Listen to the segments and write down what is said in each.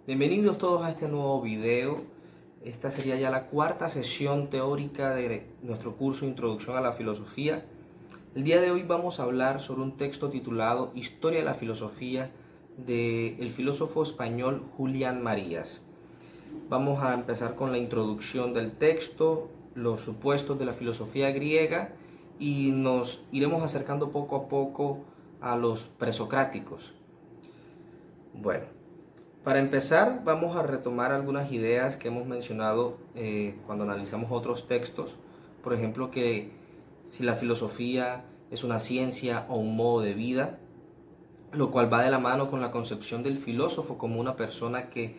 Bienvenidos todos a este nuevo video. Esta sería ya la cuarta sesión teórica de nuestro curso Introducción a la Filosofía. El día de hoy vamos a hablar sobre un texto titulado Historia de la Filosofía del filósofo español Julián Marías. Vamos a empezar con la introducción del texto, los supuestos de la filosofía griega y nos iremos acercando poco a poco a los presocráticos. Bueno, para empezar, vamos a retomar algunas ideas que hemos mencionado cuando analizamos otros textos. Por ejemplo, que si la filosofía es una ciencia o un modo de vida, lo cual va de la mano con la concepción del filósofo como una persona que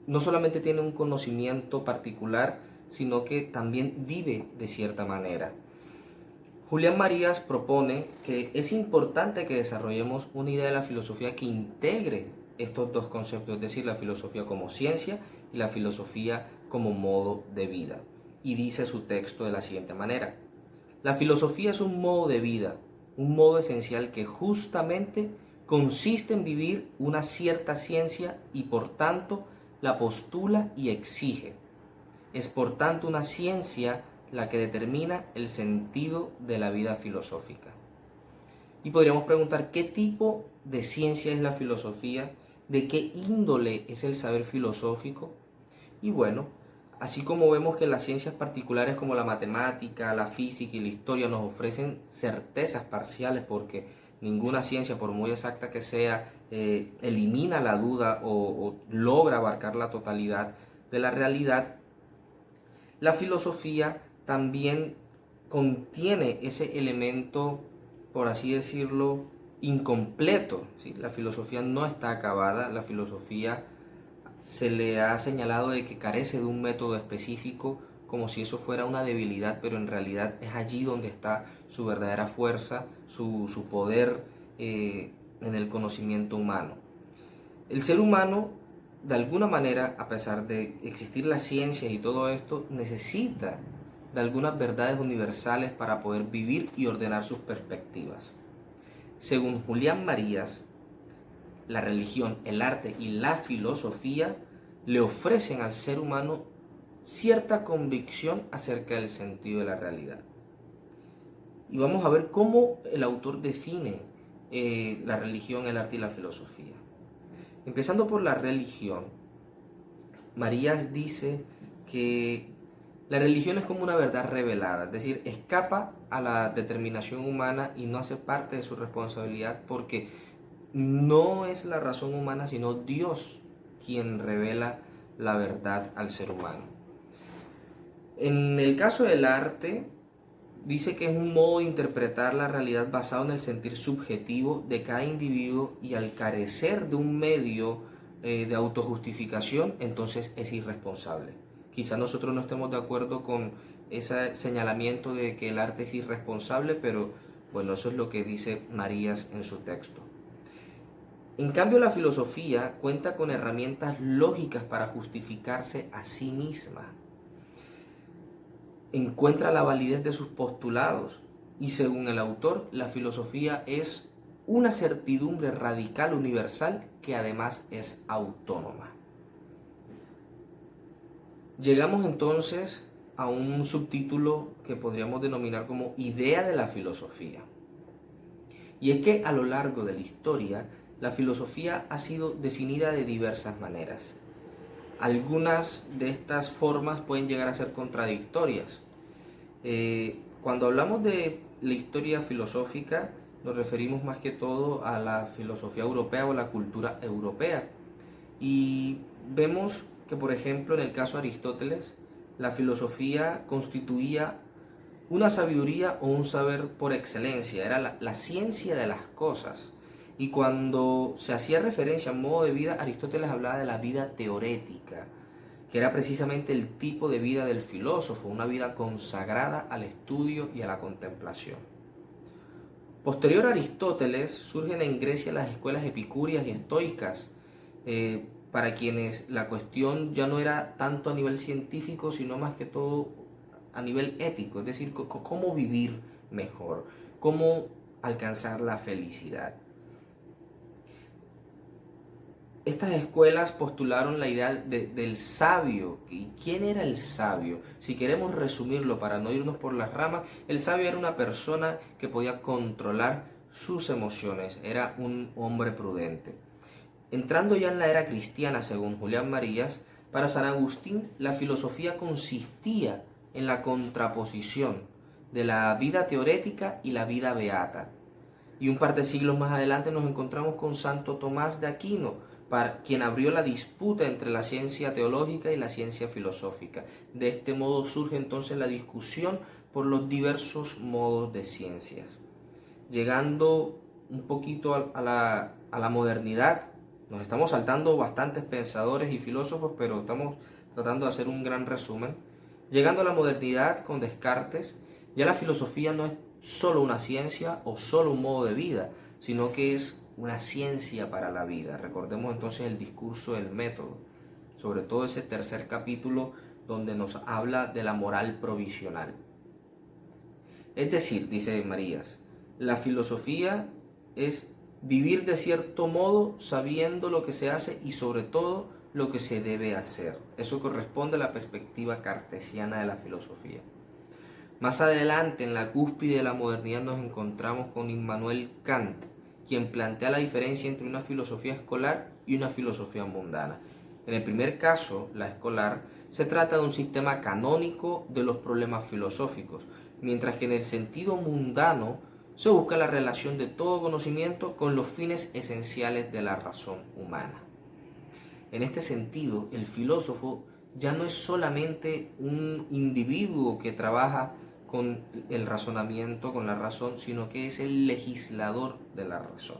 no solamente tiene un conocimiento particular, sino que también vive de cierta manera. Julián Marías propone que es importante que desarrollemos una idea de la filosofía que integre estos dos conceptos, es decir, la filosofía como ciencia y la filosofía como modo de vida. Y dice su texto de la siguiente manera: la filosofía es un modo de vida, un modo esencial que justamente consiste en vivir una cierta ciencia y por tanto la postula y exige. Es por tanto una ciencia la que determina el sentido de la vida filosófica. Y podríamos preguntar, ¿qué tipo de ciencia es la filosofía? ¿De qué índole es el saber filosófico? Y bueno, así como vemos que las ciencias particulares como la matemática, la física y la historia nos ofrecen certezas parciales porque ninguna ciencia, por muy exacta que sea, elimina la duda o logra abarcar la totalidad de la realidad, la filosofía también contiene ese elemento, por así decirlo, incompleto, ¿sí? La filosofía no está acabada, la filosofía se le ha señalado de que carece de un método específico, como si eso fuera una debilidad, pero en realidad es allí donde está su verdadera fuerza, su poder en el conocimiento humano. El ser humano, de alguna manera, a pesar de existir la ciencia y todo esto, necesita de algunas verdades universales para poder vivir y ordenar sus perspectivas. Según Julián Marías, la religión, el arte y la filosofía le ofrecen al ser humano cierta convicción acerca del sentido de la realidad. Y vamos a ver cómo el autor define la religión, el arte y la filosofía. Empezando por la religión, Marías dice que la religión es como una verdad revelada, es decir, escapa a la determinación humana y no hace parte de su responsabilidad porque no es la razón humana, sino Dios quien revela la verdad al ser humano. En el caso del arte, dice que es un modo de interpretar la realidad basado en el sentir subjetivo de cada individuo y al carecer de un medio de autojustificación, entonces es irresponsable. Quizá nosotros no estemos de acuerdo con ese señalamiento de que el arte es irresponsable, pero bueno, eso es lo que dice Marías en su texto. En cambio, la filosofía cuenta con herramientas lógicas para justificarse a sí misma. Encuentra la validez de sus postulados y según el autor, la filosofía es una certidumbre radical universal que además es autónoma. Llegamos entonces a un subtítulo que podríamos denominar como idea de la filosofía. Y es que a lo largo de la historia, la filosofía ha sido definida de diversas maneras. Algunas de estas formas pueden llegar a ser contradictorias. Cuando hablamos de la historia filosófica, nos referimos más que todo a la filosofía europea o la cultura europea. Y vemos que, por ejemplo, en el caso de Aristóteles, la filosofía constituía una sabiduría o un saber por excelencia, era la ciencia de las cosas. Y cuando se hacía referencia a modo de vida, Aristóteles hablaba de la vida teorética, que era precisamente el tipo de vida del filósofo, una vida consagrada al estudio y a la contemplación. Posterior a Aristóteles surgen en Grecia las escuelas epicúreas y estoicas, para quienes la cuestión ya no era tanto a nivel científico, sino más que todo a nivel ético, es decir, cómo vivir mejor, cómo alcanzar la felicidad. estas escuelas postularon la idea del sabio. ¿Y quién era el sabio? Si queremos resumirlo para no irnos por las ramas, el sabio era una persona que podía controlar sus emociones, era un hombre prudente. Entrando ya en la era cristiana, según Julián Marías, para San Agustín la filosofía consistía en la contraposición de la vida teorética y la vida beata. Y un par de siglos más adelante nos encontramos con Santo Tomás de Aquino, quien abrió la disputa entre la ciencia teológica y la ciencia filosófica. De este modo surge entonces la discusión por los diversos modos de ciencias. Llegando un poquito a la modernidad, nos estamos saltando bastantes pensadores y filósofos, pero estamos tratando de hacer un gran resumen. Llegando a la modernidad con Descartes, ya la filosofía no es solo una ciencia o solo un modo de vida, sino que es una ciencia para la vida. Recordemos entonces el discurso del método, sobre todo ese tercer capítulo donde nos habla de la moral provisional. Es decir, dice Marías, la filosofía es vivir de cierto modo sabiendo lo que se hace y sobre todo lo que se debe hacer. Eso corresponde a la perspectiva cartesiana de la filosofía. Más adelante, en la cúspide de la modernidad, nos encontramos con Immanuel Kant, quien plantea la diferencia entre una filosofía escolar y una filosofía mundana. En el primer caso, la escolar, se trata de un sistema canónico de los problemas filosóficos, mientras que en el sentido mundano se busca la relación de todo conocimiento con los fines esenciales de la razón humana. En este sentido, el filósofo ya no es solamente un individuo que trabaja con el razonamiento, con la razón, sino que es el legislador de la razón.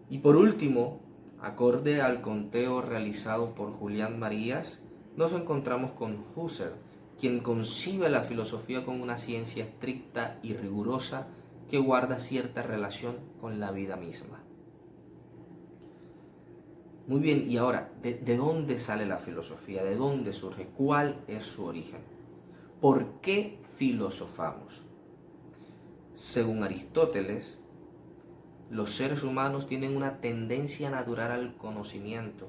Y por último, acorde al conteo realizado por Julián Marías, nos encontramos con Husserl, quien concibe la filosofía como una ciencia estricta y rigurosa que guarda cierta relación con la vida misma. Muy bien, y ahora, ¿de dónde sale la filosofía? ¿De dónde surge? ¿Cuál es su origen? ¿Por qué filosofamos? Según Aristóteles, los seres humanos tienen una tendencia natural al conocimiento.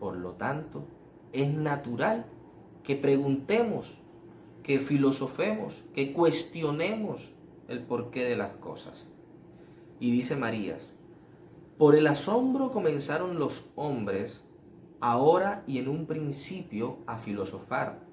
Por lo tanto, es natural que preguntemos, que filosofemos, que cuestionemos el porqué de las cosas. Y dice Marías, por el asombro comenzaron los hombres, ahora y en un principio, a filosofar,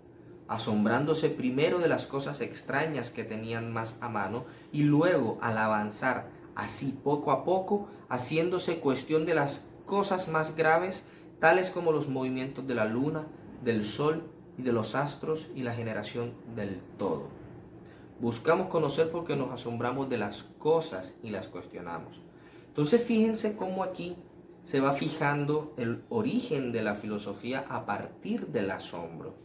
asombrándose primero de las cosas extrañas que tenían más a mano y luego, al avanzar así poco a poco, haciéndose cuestión de las cosas más graves, tales como los movimientos de la luna, del sol y de los astros y la generación del todo. Buscamos conocer porque nos asombramos de las cosas y las cuestionamos. Entonces fíjense cómo aquí se va fijando el origen de la filosofía a partir del asombro.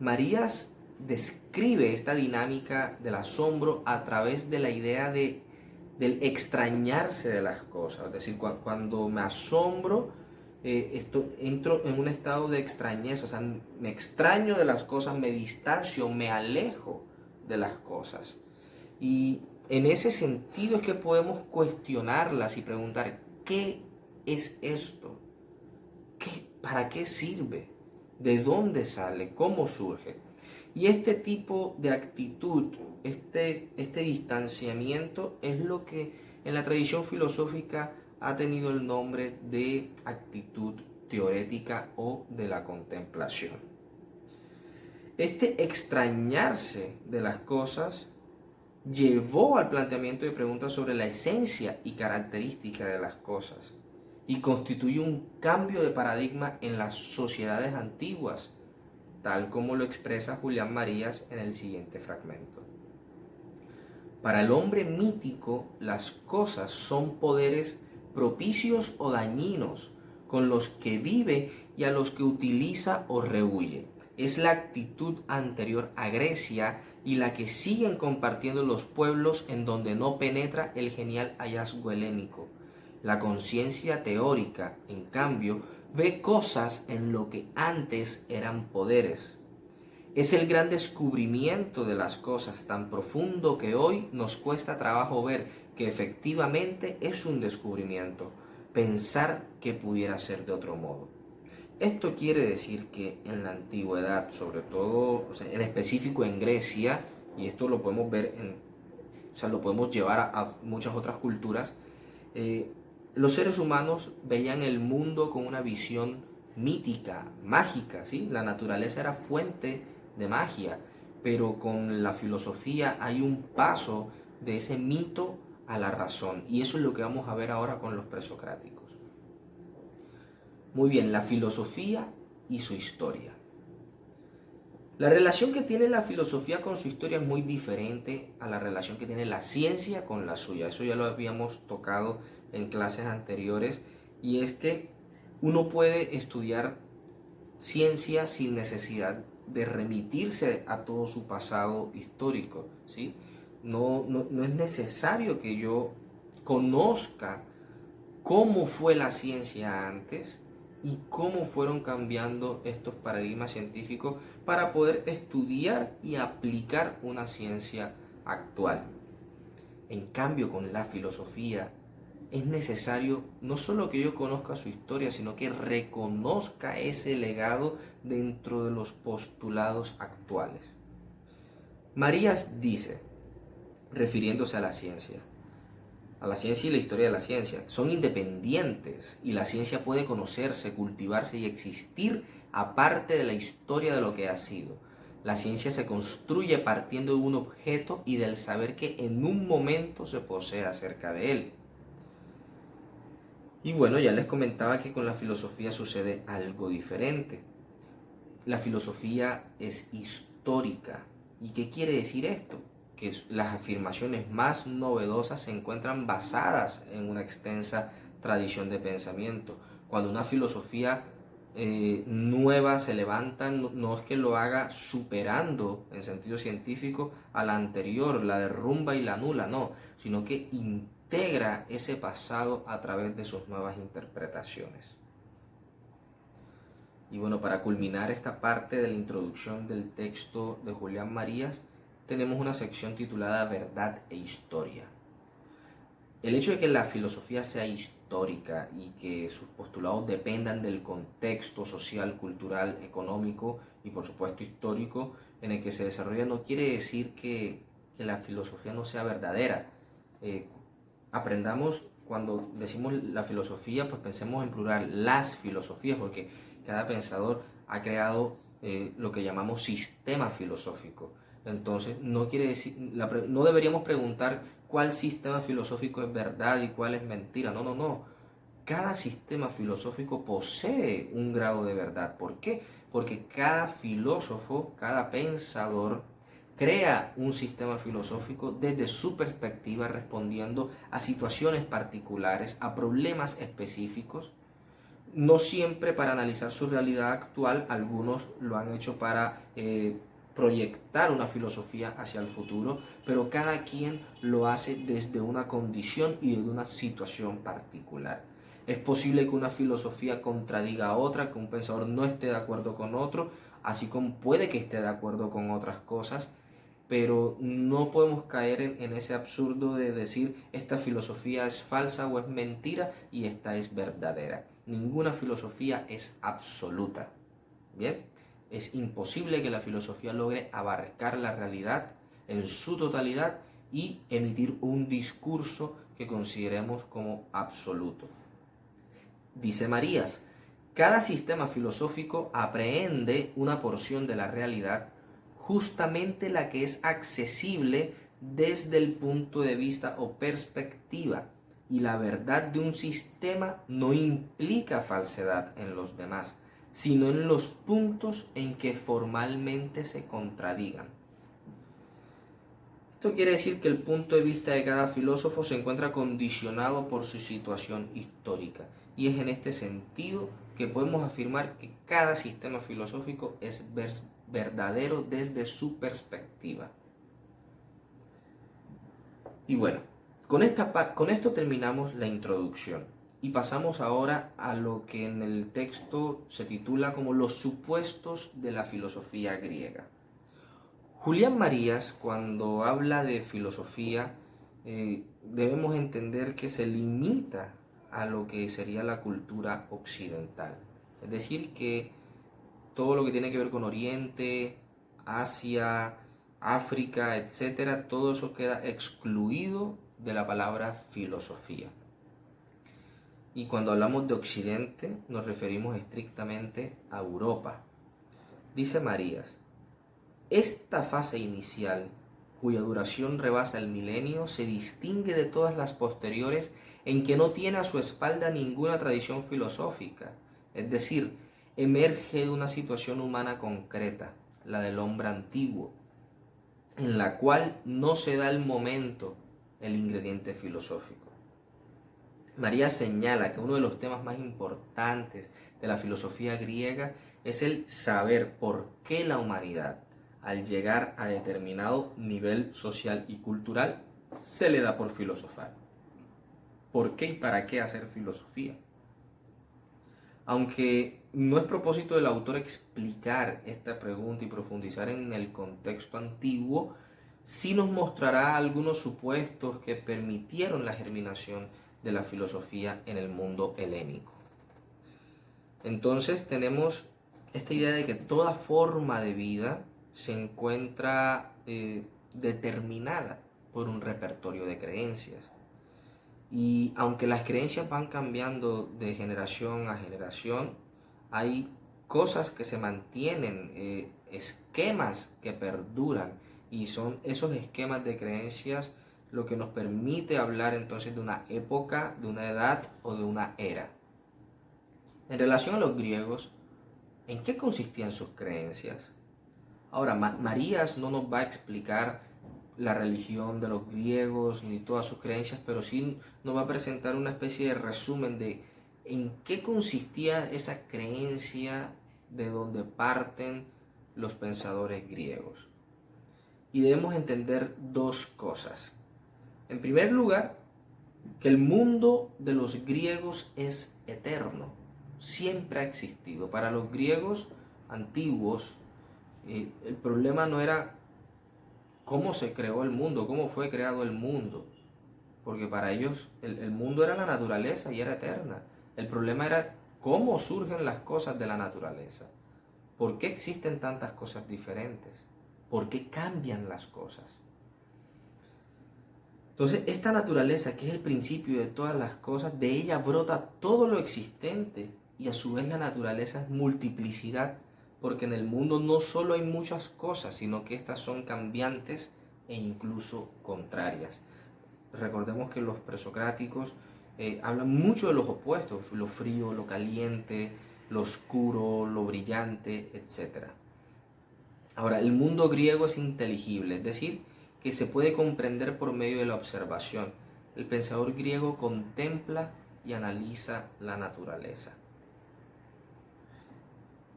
Marías describe esta dinámica del asombro a través de la idea del extrañarse de las cosas. Es decir, cuando me asombro, entro en un estado de extrañeza, o sea, me extraño de las cosas, me distancio, me alejo de las cosas. Y en ese sentido es que podemos cuestionarlas y preguntar, ¿qué es esto? ¿Para qué sirve? ¿De dónde sale? ¿Cómo surge? Y este tipo de actitud, este distanciamiento es lo que en la tradición filosófica ha tenido el nombre de actitud teorética o de la contemplación. Este extrañarse de las cosas llevó al planteamiento de preguntas sobre la esencia y característica de las cosas y constituye un cambio de paradigma en las sociedades antiguas, tal como lo expresa Julián Marías en el siguiente fragmento. Para el hombre mítico, las cosas son poderes propicios o dañinos, con los que vive y a los que utiliza o rehúye. Es la actitud anterior a Grecia y la que siguen compartiendo los pueblos en donde no penetra el genial hallazgo helénico. La conciencia teórica, en cambio, ve cosas en lo que antes eran poderes. Es el gran descubrimiento de las cosas tan profundo que hoy nos cuesta trabajo ver que efectivamente es un descubrimiento, pensar que pudiera ser de otro modo. Esto quiere decir que en la antigüedad, sobre todo, o sea, en específico en Grecia, y esto lo podemos ver o sea, lo podemos llevar a muchas otras culturas, los seres humanos veían el mundo con una visión mítica, mágica, ¿sí? La naturaleza era fuente de magia, pero con la filosofía hay un paso de ese mito a la razón, y eso es lo que vamos a ver ahora con los presocráticos. Muy bien, la filosofía y su historia. La relación que tiene la filosofía con su historia es muy diferente a la relación que tiene la ciencia con la suya. Eso ya lo habíamos tocado en clases anteriores, y es que uno puede estudiar ciencia sin necesidad de remitirse a todo su pasado histórico, ¿sí? No es necesario que yo conozca cómo fue la ciencia antes y cómo fueron cambiando estos paradigmas científicos para poder estudiar y aplicar una ciencia actual. En cambio, con la filosofía es necesario no solo que yo conozca su historia, sino que reconozca ese legado dentro de los postulados actuales. Marías dice, refiriéndose a la ciencia y la historia de la ciencia, son independientes y la ciencia puede conocerse, cultivarse y existir aparte de la historia de lo que ha sido. La ciencia se construye partiendo de un objeto y del saber que en un momento se posee acerca de él. Y bueno, ya les comentaba que con la filosofía sucede algo diferente. La filosofía es histórica. ¿Y qué quiere decir esto? Que las afirmaciones más novedosas se encuentran basadas en una extensa tradición de pensamiento. Cuando una filosofía nueva se levanta, no es que lo haga superando en sentido científico a la anterior, la derrumba y la anula, no, sino que integra ese pasado a través de sus nuevas interpretaciones. Y bueno, para culminar esta parte de la introducción del texto de Julián Marías, tenemos una sección titulada Verdad e Historia. El hecho de que la filosofía sea histórica y que sus postulados dependan del contexto social, cultural, económico y por supuesto histórico en el que se desarrolla no quiere decir que la filosofía no sea verdadera. Aprendamos, cuando decimos la filosofía, pues pensemos en plural, las filosofías, porque cada pensador ha creado lo que llamamos sistema filosófico. Entonces, no quiere decir, no deberíamos preguntar cuál sistema filosófico es verdad y cuál es mentira. No, no, no. Cada sistema filosófico posee un grado de verdad. ¿Por qué? Porque cada filósofo, cada pensador, crea un sistema filosófico desde su perspectiva, respondiendo a situaciones particulares, a problemas específicos. No siempre para analizar su realidad actual, algunos lo han hecho para proyectar una filosofía hacia el futuro, pero cada quien lo hace desde una condición y desde una situación particular. Es posible que una filosofía contradiga a otra, que un pensador no esté de acuerdo con otro, así como puede que esté de acuerdo con otras cosas, pero no podemos caer en ese absurdo de decir esta filosofía es falsa o es mentira y esta es verdadera. Ninguna filosofía es absoluta. Bien, es imposible que la filosofía logre abarcar la realidad en su totalidad y emitir un discurso que consideremos como absoluto. Dice Marías, cada sistema filosófico aprehende una porción de la realidad, justamente la que es accesible desde el punto de vista o perspectiva, y la verdad de un sistema no implica falsedad en los demás, sino en los puntos en que formalmente se contradigan. Esto quiere decir que el punto de vista de cada filósofo se encuentra condicionado por su situación histórica, y es en este sentido que podemos afirmar que cada sistema filosófico es verdadero desde su perspectiva. Y bueno, con esto terminamos la introducción y pasamos ahora a lo que en el texto se titula como los supuestos de la filosofía griega. Julián Marías, cuando habla de filosofía, debemos entender que se limita a lo que sería la cultura occidental. Es decir, que todo lo que tiene que ver con Oriente, Asia, África, etcétera, todo eso queda excluido de la palabra filosofía. Y cuando hablamos de Occidente, nos referimos estrictamente a Europa. Dice Marías: esta fase inicial, cuya duración rebasa el milenio, se distingue de todas las posteriores en que no tiene a su espalda ninguna tradición filosófica, es decir, emerge de una situación humana concreta, la del hombre antiguo, en la cual no se da el momento el ingrediente filosófico. María señala que uno de los temas más importantes de la filosofía griega es el saber por qué la humanidad, al llegar a determinado nivel social y cultural, se le da por filosofar. ¿Por qué y para qué hacer filosofía? Aunque no es propósito del autor explicar esta pregunta y profundizar en el contexto antiguo, sí nos mostrará algunos supuestos que permitieron la germinación de la filosofía en el mundo helénico. Entonces tenemos esta idea de que toda forma de vida se encuentra determinada por un repertorio de creencias. Y aunque las creencias van cambiando de generación a generación, hay cosas que se mantienen, esquemas que perduran, y son esos esquemas de creencias lo que nos permite hablar entonces de una época, de una edad o de una era. En relación a los griegos, ¿en qué consistían sus creencias? Ahora, Marías no nos va a explicar la religión de los griegos ni todas sus creencias, pero sí nos va a presentar una especie de resumen de en qué consistía esa creencia de donde parten los pensadores griegos. Y debemos entender dos cosas. En primer lugar, que el mundo de los griegos es eterno, siempre ha existido. Para los griegos antiguos, el problema no era cómo se creó el mundo, cómo fue creado el mundo, porque para ellos el mundo era la naturaleza y era eterna. El problema era cómo surgen las cosas de la naturaleza, por qué existen tantas cosas diferentes, por qué cambian las cosas. Entonces, esta naturaleza, que es el principio de todas las cosas, de ella brota todo lo existente, y a su vez la naturaleza es multiplicidad, porque en el mundo no solo hay muchas cosas, sino que estas son cambiantes e incluso contrarias. Recordemos que los presocráticos hablan mucho de los opuestos, lo frío, lo caliente, lo oscuro, lo brillante, etc. Ahora, el mundo griego es inteligible, es decir, que se puede comprender por medio de la observación. El pensador griego contempla y analiza la naturaleza.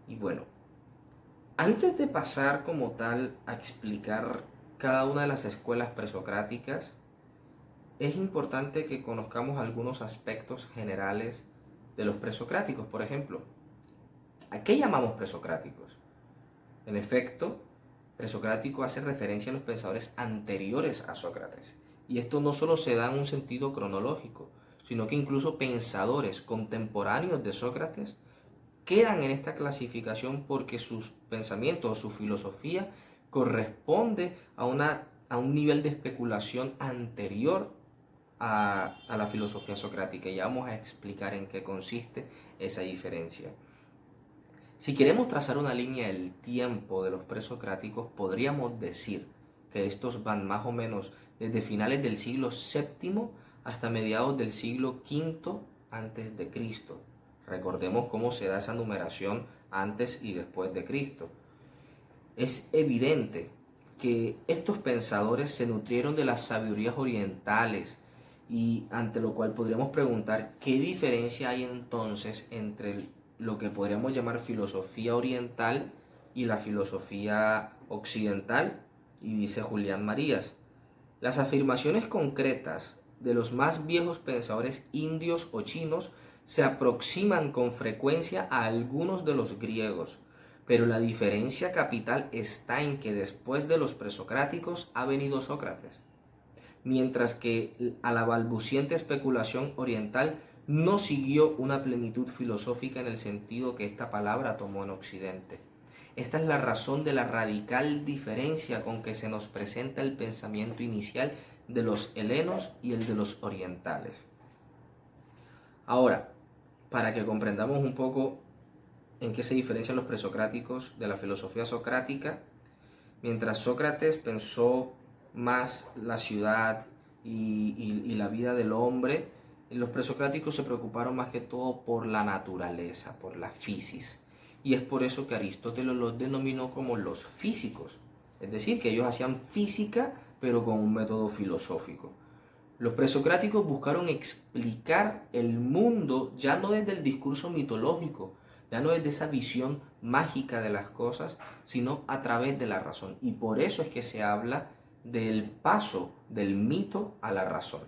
Y bueno, antes de pasar como tal a explicar cada una de las escuelas presocráticas, es importante que conozcamos algunos aspectos generales de los presocráticos. Por ejemplo, ¿a qué llamamos presocráticos? En efecto, presocrático hace referencia a los pensadores anteriores a Sócrates. Y esto no solo se da en un sentido cronológico, sino que incluso pensadores contemporáneos de Sócrates quedan en esta clasificación porque sus pensamientos o su filosofía corresponde a un nivel de especulación anterior a la filosofía socrática. Y ya vamos a explicar en qué consiste esa diferencia. Si queremos trazar una línea del tiempo de los presocráticos, podríamos decir que estos van más o menos desde finales del siglo VII hasta mediados del siglo V antes de Cristo. Recordemos cómo se da esa numeración antes y después de Cristo. Es evidente que estos pensadores se nutrieron de las sabidurías orientales, y ante lo cual podríamos preguntar qué diferencia hay entonces entre lo que podríamos llamar filosofía oriental y la filosofía occidental. Y dice Julián Marías: las afirmaciones concretas de los más viejos pensadores indios o chinos se aproximan con frecuencia a algunos de los griegos, pero la diferencia capital está en que después de los presocráticos ha venido Sócrates, mientras que a la balbuciente especulación oriental no siguió una plenitud filosófica en el sentido que esta palabra tomó en Occidente. Esta es la razón de la radical diferencia con que se nos presenta el pensamiento inicial de los helenos y el de los orientales. Ahora, para que comprendamos un poco en qué se diferencian los presocráticos de la filosofía socrática, mientras Sócrates pensó más la ciudad y la vida del hombre, los presocráticos se preocuparon más que todo por la naturaleza, por la physis. Y es por eso que Aristóteles los denominó como los físicos. Es decir, que ellos hacían física, pero con un método filosófico. Los presocráticos buscaron explicar el mundo ya no desde el discurso mitológico, ya no desde esa visión mágica de las cosas, sino a través de la razón. Y por eso es que se habla del paso del mito a la razón.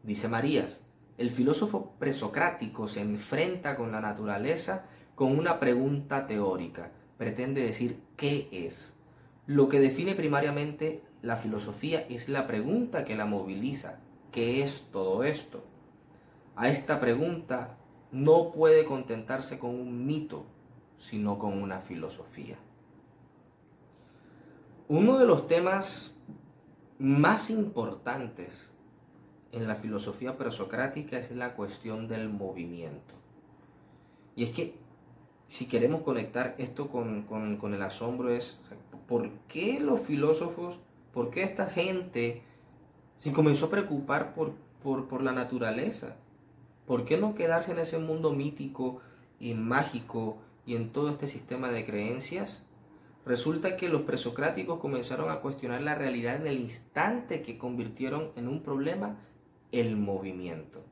Dice Marías, el filósofo presocrático se enfrenta con la naturaleza con una pregunta teórica. Pretende decir ¿qué es? Lo que define primariamente la filosofía es la pregunta que la moviliza. ¿Qué es todo esto? A esta pregunta no puede contentarse con un mito, sino con una filosofía. Uno de los temas más importantes en la filosofía presocrática es la cuestión del movimiento. Y es que si queremos conectar esto con el asombro es, ¿por qué los filósofos, por qué esta gente se comenzó a preocupar por la naturaleza? ¿Por qué no quedarse en ese mundo mítico y mágico y en todo este sistema de creencias? Resulta que los presocráticos comenzaron a cuestionar la realidad en el instante que convirtieron en un problema el movimiento.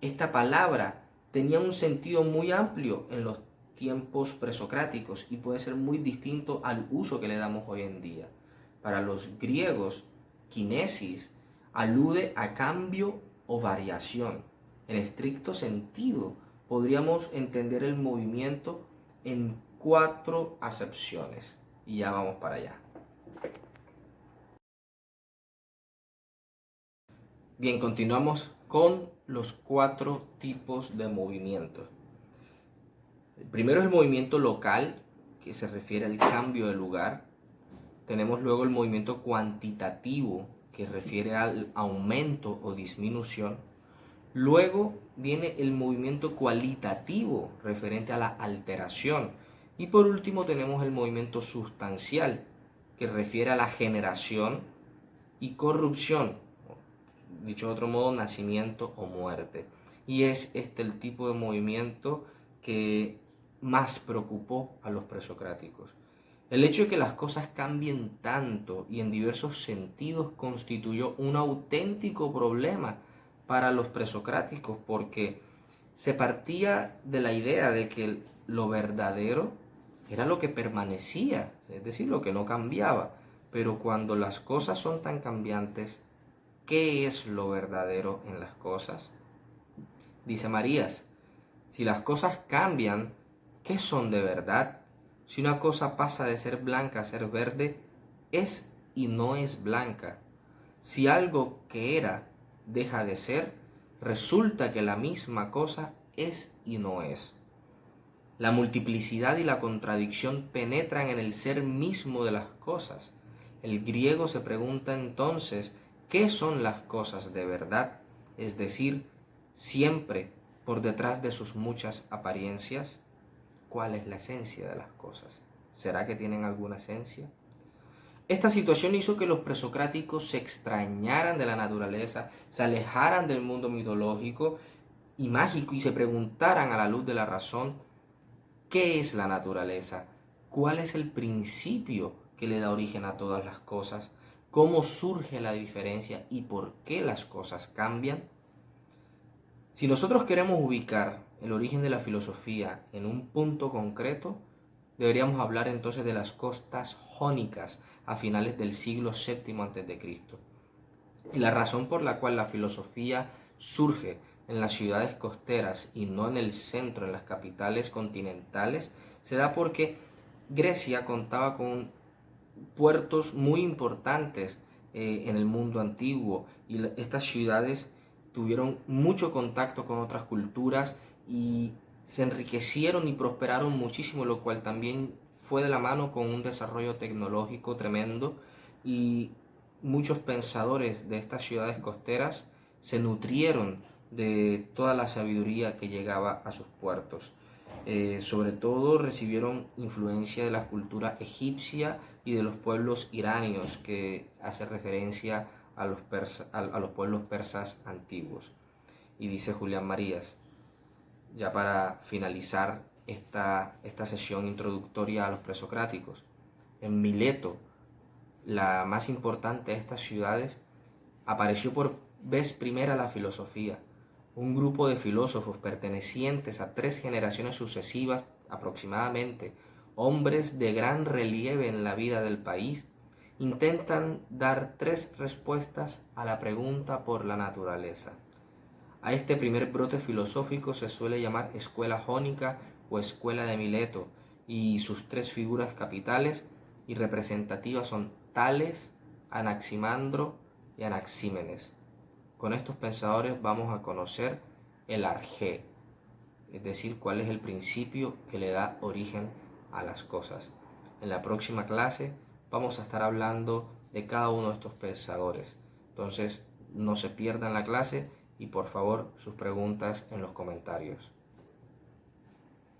Esta palabra tenía un sentido muy amplio en los tiempos presocráticos y puede ser muy distinto al uso que le damos hoy en día. Para los griegos, kinesis alude a cambio o variación. En estricto sentido, podríamos entender el movimiento en 4 acepciones. Y ya vamos para allá. Bien, continuamos con los 4 tipos de movimientos. El primero es el movimiento local, que se refiere al cambio de lugar. Tenemos luego el movimiento cuantitativo, que refiere al aumento o disminución. Luego viene el movimiento cualitativo, referente a la alteración. Y por último tenemos el movimiento sustancial, que refiere a la generación y corrupción, dicho de otro modo, nacimiento o muerte. Y es este el tipo de movimiento que más preocupó a los presocráticos. El hecho de que las cosas cambien tanto y en diversos sentidos constituyó un auténtico problema para los presocráticos, porque se partía de la idea de que lo verdadero era lo que permanecía, es decir, lo que no cambiaba. Pero cuando las cosas son tan cambiantes, ¿qué es lo verdadero en las cosas? Dice Marías, si las cosas cambian, ¿qué son de verdad? Si una cosa pasa de ser blanca a ser verde, es y no es blanca. Si algo que era deja de ser, resulta que la misma cosa es y no es. La multiplicidad y la contradicción penetran en el ser mismo de las cosas. El griego se pregunta entonces, ¿qué son las cosas de verdad? Es decir, siempre por detrás de sus muchas apariencias, ¿cuál es la esencia de las cosas? ¿Será que tienen alguna esencia? Esta situación hizo que los presocráticos se extrañaran de la naturaleza, se alejaran del mundo mitológico y mágico y se preguntaran a la luz de la razón, ¿qué es la naturaleza? ¿Cuál es el principio que le da origen a todas las cosas? ¿Cómo surge la diferencia y por qué las cosas cambian? Si nosotros queremos ubicar el origen de la filosofía en un punto concreto, deberíamos hablar entonces de las costas jónicas a finales del siglo VII a.C. Y la razón por la cual la filosofía surge en las ciudades costeras y no en el centro, en las capitales continentales, se da porque Grecia contaba con puertos muy importantes en el mundo antiguo y estas ciudades tuvieron mucho contacto con otras culturas y se enriquecieron y prosperaron muchísimo, lo cual también fue de la mano con un desarrollo tecnológico tremendo, y muchos pensadores de estas ciudades costeras se nutrieron de toda la sabiduría que llegaba a sus puertos. Sobre todo recibieron influencia de la cultura egipcia y de los pueblos iranios, que hace referencia a los pueblos persas antiguos. Y dice Julián Marías, ya para finalizar esta sesión introductoria a los presocráticos: en Mileto, la más importante de estas ciudades, apareció por vez primera la filosofía. Un grupo de filósofos pertenecientes a 3 generaciones sucesivas aproximadamente, hombres de gran relieve en la vida del país, intentan dar 3 respuestas a la pregunta por la naturaleza. A este primer brote filosófico se suele llamar escuela jónica o escuela de Mileto, y sus 3 figuras capitales y representativas son Tales, Anaximandro y Anaxímenes. Con estos pensadores vamos a conocer el arjé, es decir, cuál es el principio que le da origen a las cosas. En la próxima clase vamos a estar hablando de cada uno de estos pensadores. Entonces, no se pierdan la clase y por favor sus preguntas en los comentarios.